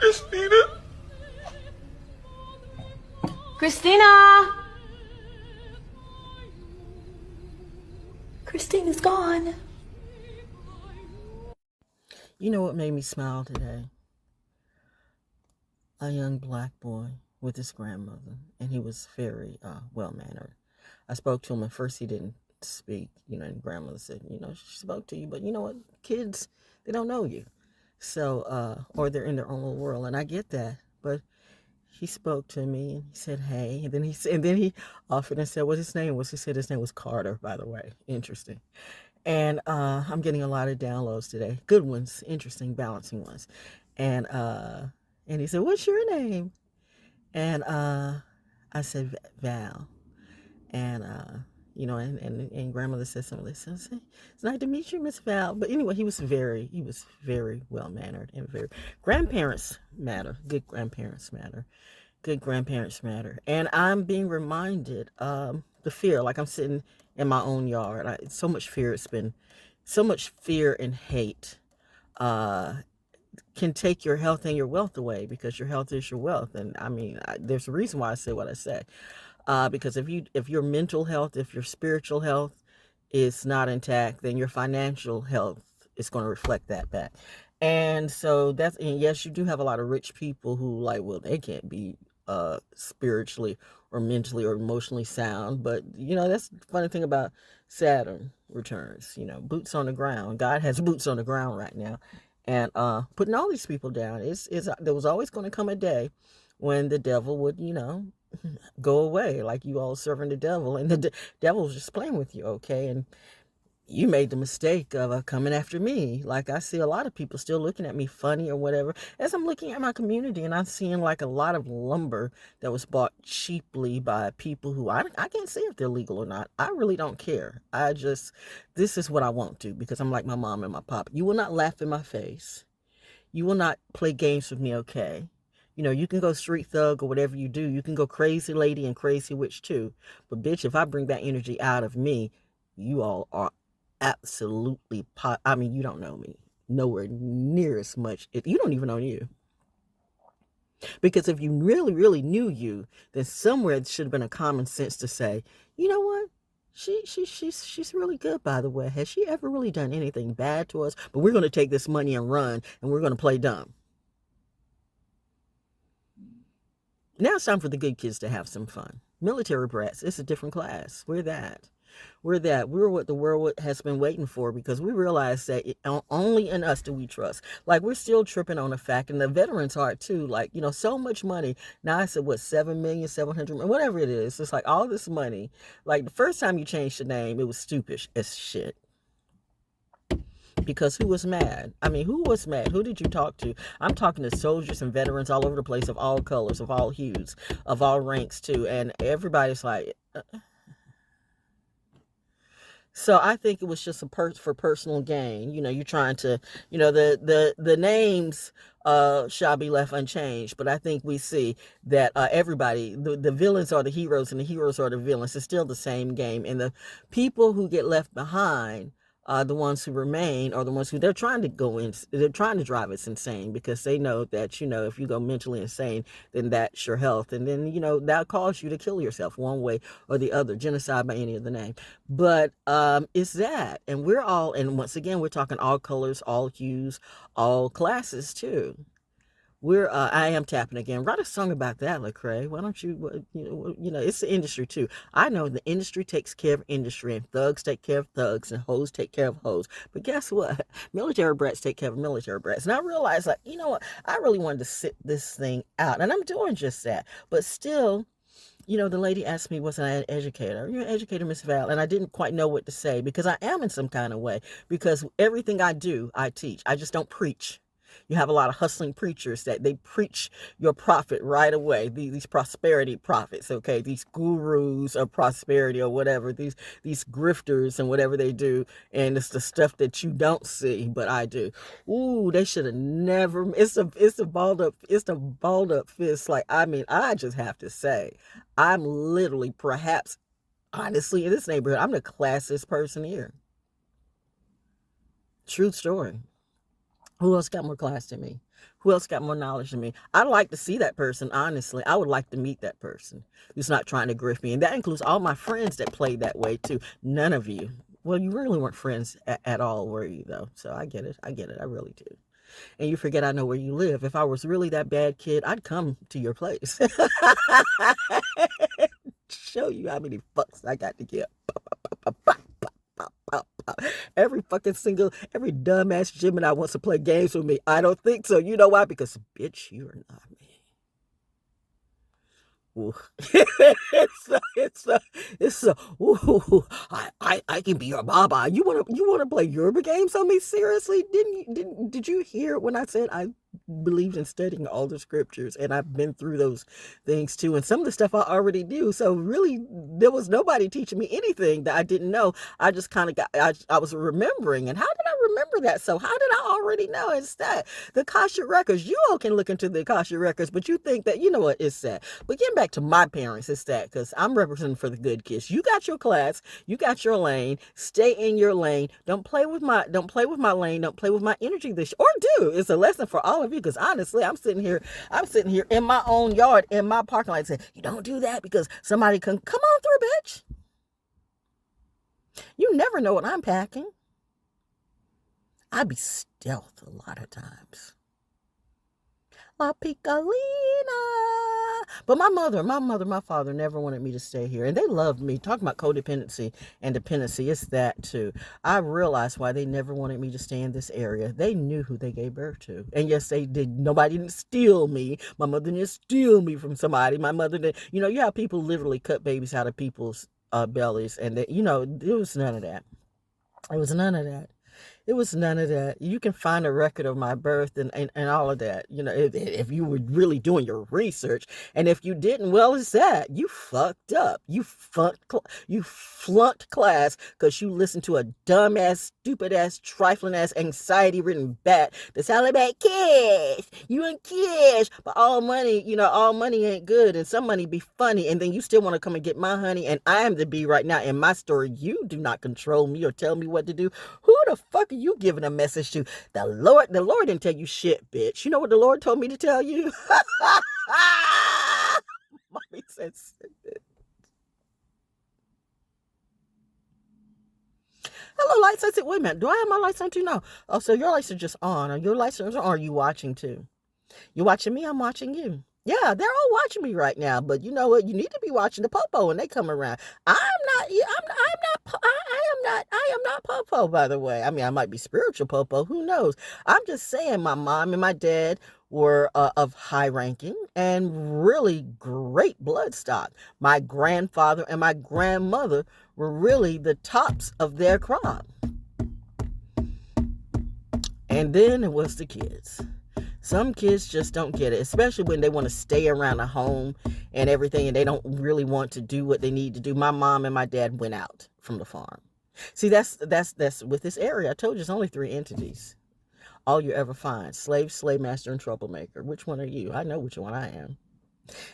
Christina? Christina! Christina's gone. You know what made me smile today? A young black boy with his grandmother, and he was very well-mannered. I spoke to him. At first he didn't speak, and grandmother said, she spoke to you, but you know what? Kids, they don't know you. So, or they're in their own little world, and I get that, but he spoke to me, and he said, hey, and then he offered and said what his name was. He said his name was Carter, by the way. Interesting. And I'm getting a lot of downloads today. Good ones, interesting, balancing ones. And he said, what's your name? And I said, Val. And, and grandmother said something like, it's nice to meet you, Miss Val. But anyway, he was very well-mannered and very, grandparents matter. Good grandparents matter. Good grandparents matter. And I'm being reminded the fear, like I'm sitting in my own yard. So much fear. It's been so much fear and hate can take your health and your wealth away, because your health is your wealth. And I mean, there's a reason why I say what I say. Because if your mental health, if your spiritual health is not intact, then your financial health is going to reflect that back. And so and yes, you do have a lot of rich people who they can't be spiritually or mentally or emotionally sound. But that's the funny thing about Saturn returns, boots on the ground. God has boots on the ground right now, and putting all these people down. There was always going to come a day when the devil would go away, like you all serving the devil, and the devil was just playing with you, okay? And you made the mistake of coming after me. Like, I see a lot of people still looking at me funny or whatever, as I'm looking at my community, and I'm seeing a lot of lumber that was bought cheaply by people who I can't say if they're legal or not. I really don't care. This is what I won't do, because I'm like my mom and my pop. You will not laugh in my face. You will not play games with me, okay? You can go street thug or whatever you do. You can go crazy lady and crazy witch too. But bitch, if I bring that energy out of me, you all are absolutely you don't know me nowhere near as much. You don't even know you. Because if you really, really knew you, then somewhere it should have been a common sense to say, you know what? She's really good, by the way. Has she ever really done anything bad to us? But we're going to take this money and run, and we're going to play dumb. Now it's time for the good kids to have some fun. Military brats, it's a different class. We're that. We're what the world has been waiting for, because we realize that only in us do we trust. We're still tripping on the fact, and the veterans are too. So much money. Now I said, what, 7,700,000, whatever it is. It's all this money. The first time you changed the name, it was stupid as shit. Because who was mad? Who was mad? Who did you talk to? I'm talking to soldiers and veterans all over the place, of all colors, of all hues, of all ranks too. And everybody's like... So I think it was just for personal gain. You're trying to, the names shall be left unchanged. But I think we see that everybody, the villains are the heroes and the heroes are the villains. It's still the same game. And the people who get left behind, the ones who remain, are the ones who they're trying to drive us insane, because they know that, if you go mentally insane, then that's your health. And then, that'll cause you to kill yourself one way or the other, genocide by any other name. But it's that. And and once again, we're talking all colors, all hues, all classes too. I am tapping again. Write a song about that, Lecrae. Why don't you, it's the industry too. I know the industry takes care of industry, and thugs take care of thugs, and hoes take care of hoes. But guess what? Military brats take care of military brats. And I realized, you know what? I really wanted to sit this thing out, and I'm doing just that. But still, the lady asked me, was I an educator? You're an educator, Miss Val. And I didn't quite know what to say, because I am in some kind of way. Because everything I do, I teach. I just don't preach. You have a lot of hustling preachers that they preach your profit right away. These prosperity prophets, okay? These gurus of prosperity or whatever. These grifters and whatever they do. And it's the stuff that you don't see, but I do. Ooh, they should have never. It's a balled up fist. I just have to say, I'm literally, perhaps, honestly, in this neighborhood, I'm the classiest person here. True story. Who else got more class than me? Who else got more knowledge than me? I'd like to see that person, honestly. I would like to meet that person who's not trying to grift me. And that includes all my friends that played that way too. None of you. Well, you really weren't friends at all, were you, though? So I get it. I get it. I really do. And you forget I know where you live. If I was really that bad kid, I'd come to your place. Show you how many fucks I got to give. Every dumbass Gemini wants to play games with me. I don't think so. You know why? Because, bitch, you are not me. Ooh. I can be your baba. You wanna play Yoruba games on me? Seriously? Did you hear when I said I believed in studying all the scriptures, and I've been through those things too, and some of the stuff I already knew. So really, there was nobody teaching me anything that I didn't know. I just kind of I was remembering. And how did I remember that? So how did I already know? It's that the Cashapp records. You all can look into the Cashapp records, but you think that, you know what, it's that. But getting back to my parents, it's that, because I'm representing for the good kids. You got your class, you got your lane. Stay in your lane. Don't play with my lane. Don't play with my energy or do. It's a lesson for all of you, because honestly, I'm sitting here in my own yard, in my parking lot, saying, you don't do that because somebody can come on through, bitch. You never know what I'm packing. I be stealth a lot of times. La Piccolina. But my father never wanted me to stay here. And they loved me. Talking about codependency and dependency, it's that too. I realized why they never wanted me to stay in this area. They knew who they gave birth to. And yes, they did. Nobody didn't steal me. My mother didn't steal me from somebody. My mother didn't. You know, you have people literally cut babies out of people's bellies. And, there was none of that. It was none of that. It was none of that. You can find a record of my birth and all of that. You know, if you were really doing your research. And if you didn't, well, it's that. You fucked up. You flunked class because you listened to a dumbass, stupid-ass, trifling-ass, anxiety-ridden bat that's all about cash. You want cash. But all money ain't good. And some money be funny. And then you still want to come and get my honey. And I am the bee right now in my story. You do not control me or tell me what to do. Who the fuck are you giving a message to? The Lord didn't tell you shit, bitch. You know what the Lord told me to tell you? Mommy said hello, lights. I said, wait a minute. Do I have my lights on too? No. Oh, so your lights are just on. Are your lights on, or are you watching too? You watching me? I'm watching you. Yeah, they're all watching me right now. But you know what? You need to be watching the popo when they come around. I am not popo, by the way. I mean, I might be spiritual popo. Who knows? I'm just saying my mom and my dad were of high ranking and really great blood stock. My grandfather and my grandmother were really the tops of their crop. And then it was the kids. Some kids just don't get it, especially when they want to stay around a home and everything, and they don't really want to do what they need to do. My mom and my dad went out from the farm. See, that's with this area. I told you, it's only 3 entities. All you ever find: slave, slave master, and troublemaker. Which one are you? I know which one I am.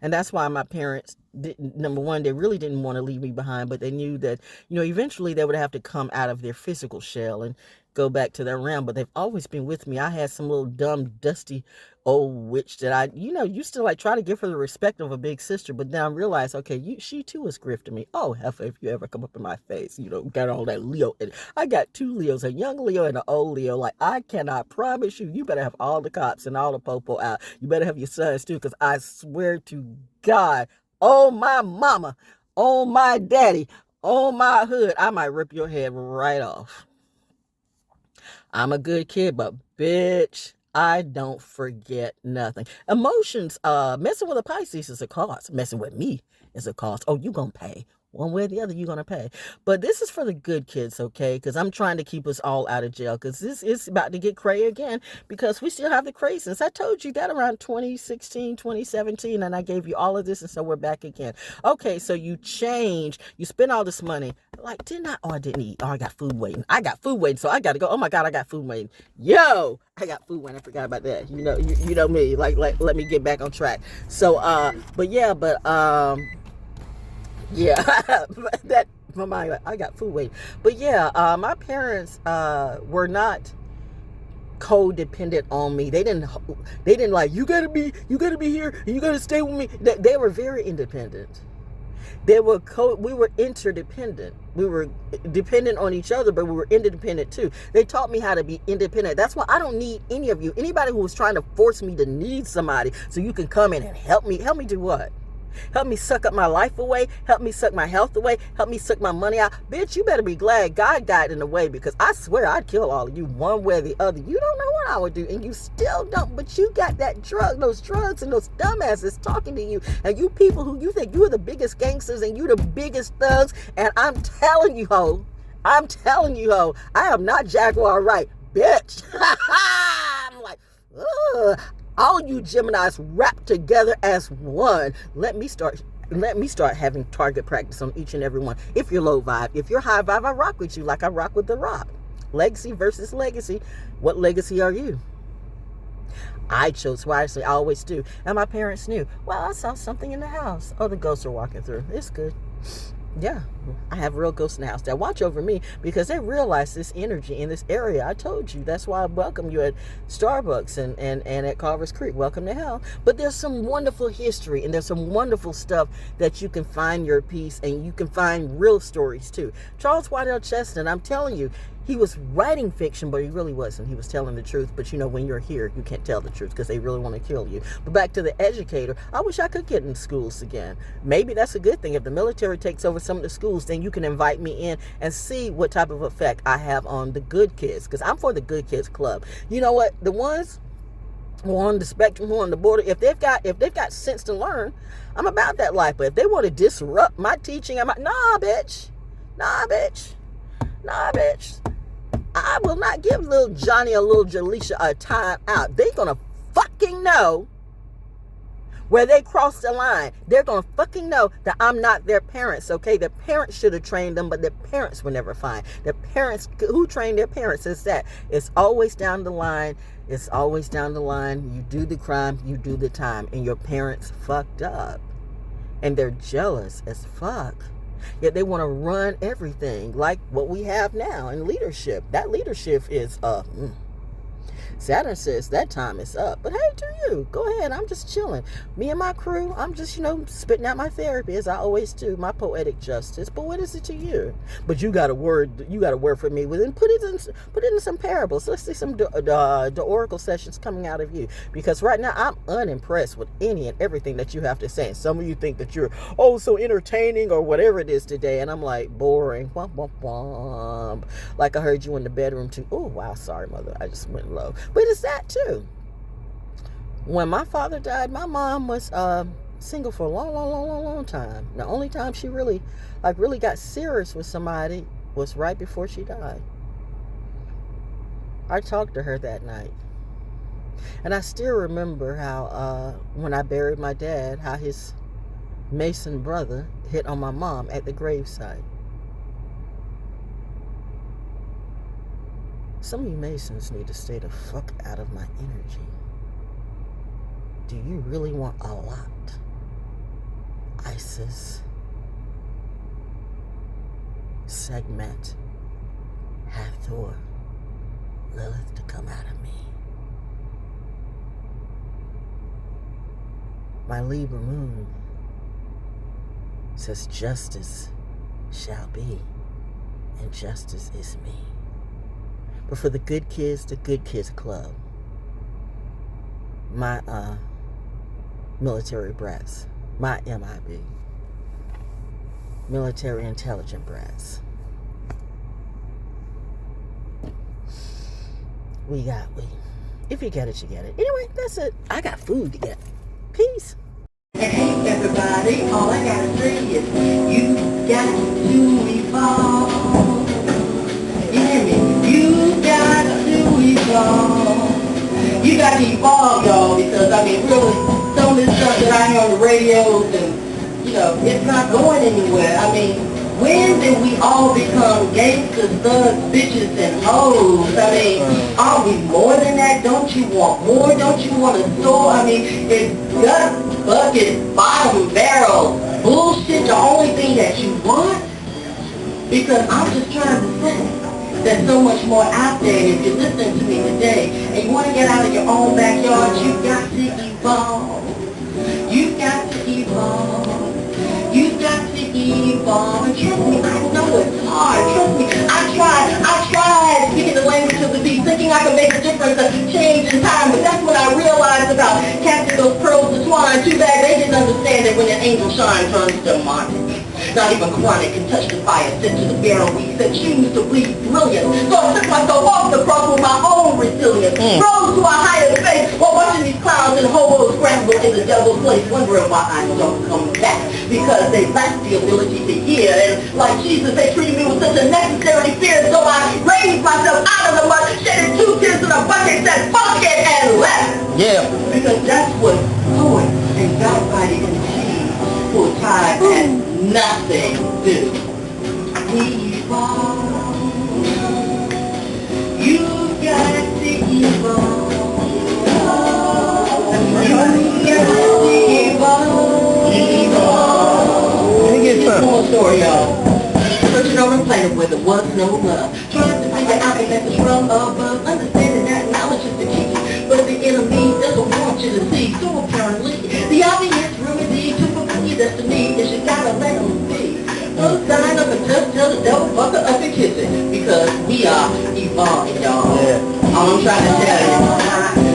And that's why my parents didn't, number one, they really didn't want to leave me behind, but they knew that, eventually they would have to come out of their physical shell and go back to their realm. But they've always been with me. I had some little dumb, dusty old witch that I, used to like try to give her the respect of a big sister, but then I realized, okay, she too was grifting me. Oh, heifer, if you ever come up in my face, got all that Leo. And I got 2 Leos, a young Leo and an old Leo. Like, I cannot promise you better have all the cops and all the popo out. You better have your sons too, because I swear to God, oh my mama, oh my daddy, oh my hood, I might rip your head right off. I'm a good kid, but bitch, I don't forget nothing. Emotions, messing with a Pisces is a cost. Messing with me is a cost. Oh, you gonna pay. One way or the other, you're going to pay. But this is for the good kids, okay? Because I'm trying to keep us all out of jail. Because this is about to get cray again. Because we still have the craziness. I told you that around 2016, 2017. And I gave you all of this. And so we're back again. Okay, so you change. You spend all this money. Like, didn't I? Oh, I didn't eat. Oh, I got food waiting. So I got to go. Oh, my God, I got food waiting. Yo, I got food waiting. I forgot about that. You know me. Like, let me get back on track. So, yeah, that my mind, I got food waiting. But yeah, my parents were not codependent on me. They didn't like, you gotta be here, and you gotta stay with me. They were very independent. We were interdependent. We were dependent on each other, but we were interdependent too. They taught me how to be independent. That's why I don't need any of you. Anybody who was trying to force me to need somebody so you can come in and help me do what? Help me suck up my life away, help me suck my health away, help me suck my money out. Bitch, you better be glad God got in the way, because I swear I'd kill all of you one way or the other. You don't know what I would do, and you still don't, but you got those drugs and those dumbasses talking to you, and you people who you think you are the biggest gangsters and you the biggest thugs, and I'm telling you, ho, I am not Jaguar right, bitch. I'm like, ugh. All you Geminis wrapped together as one. Let me start having target practice on each and every one. If you're low vibe, if you're high vibe, I rock with you like I rock with The Rock. Legacy versus legacy. What legacy are you? I chose wisely. I always do. And my parents knew. Well, I saw something in the house. Oh, the ghosts are walking through. It's good. Yeah, I have real ghosts in the house that watch over me because they realize this energy in this area. I told you. That's why I welcome you at Starbucks and at Carver's Creek. Welcome to hell. But there's some wonderful history, and there's some wonderful stuff that you can find your peace, and you can find real stories too. Charles Waddell Cheston, I'm telling you, he was writing fiction, but he really wasn't. He was telling the truth. But you know, when you're here, you can't tell the truth because they really want to kill you. But back to the educator, I wish I could get in schools again. Maybe that's a good thing. If the military takes over some of the schools, then you can invite me in and see what type of effect I have on the good kids, because I'm for the good kids club. You know what? The ones who are on the spectrum, who are on the border, if they've got sense to learn, I'm about that life. But if they want to disrupt my teaching, I'm like, nah, bitch. I will not give little Johnny or little Jaleisha a time out. They're going to fucking know where they cross the line. They're going to fucking know that I'm not their parents, okay? Their parents should have trained them, but their parents were never fine. Their parents, who trained their parents, is that it's always down the line. It's always down the line. You do the crime, you do the time, and your parents fucked up. And they're jealous as fuck. Yet they want to run everything like what we have now in leadership. That leadership is Saturn says that time is up. But hey, to you, go ahead. I'm just chilling. Me and my crew, I'm just, spitting out my therapy as I always do, my poetic justice. But what is it to you? But you got a word for me. Well, then put it in some parables. Let's see some the Oracle sessions coming out of you. Because right now I'm unimpressed with any and everything that you have to say. And some of you think that you're so entertaining or whatever it is today. And I'm like, boring. Womp, womp, womp. Like I heard you in the bedroom too. Oh, wow. Sorry, mother. I just went low. But it's that too. When my father died, my mom was single for a long time. The only time she really got serious with somebody was right before she died. I talked to her that night. And I still remember how when I buried my dad, how his Mason brother hit on my mom at the gravesite. Some of you Masons need to stay the fuck out of my energy. Do you really want a lot? Isis, Segment, Hathor, Lilith to come out of me. My Libra moon says justice shall be, and justice is me. But for the good kids, the good kids club, my military brats, my MIB, military intelligent brats, if you get it, you get it. Anyway, that's it. I got food to get. Peace. Hey everybody, all I gotta say is you got to evolve. You hear me? You got to evolve. You got to evolve, y'all, because really, some of this stuff that I hear on the radios and, it's not going anywhere. When did we all become gangsters, thugs, bitches, and hoes? Are we more than that? Don't you want more? Don't you want a store? Is gut, bucket, bottom, barrel, bullshit the only thing that you want? Because I'm just trying to say There's so much more out there, and if you're listening to me today, and you want to get out of your own backyard, you've got to evolve. You've got to evolve. You've got to evolve. And trust me, I know it's hard. Trust me, I tried speaking the language of the beast, thinking I could make a difference, a change in time, but that's when I realized about casting those pearls to swine. Too bad they didn't understand that when an angel shines, turns demonic. Not even chronic can touch the fire, sent to the barrel weeds that choose to bleed brilliant. So I took myself off the cross with my own resilience, rose to a higher faith while watching these clowns and hobos scramble in the devil's place, wondering why I don't come back, because they lack the ability to hear. And like Jesus, they treated me with such a necessary fear, so I raised myself out of the mud, shedded 2 tears in a bucket, said fuck it, and left. Yeah. Because that's what poets and God-fighting MCs who are tired and nothing do. Evolve. You got to evolve. You got to evolve. Evolve. Let me get some. One more story, y'all. Searching over a planet where there was no love. Trying to figure out the message from above. Understanding that knowledge is the key. But the enemy doesn't want you to see. So apparently, the obvious remedy to fulfill your destiny is you gotta let them be. So sign up and just tell the devil, fuck her up and kiss it. Because we are evolving, y'all. Yeah. All I'm trying to tell you.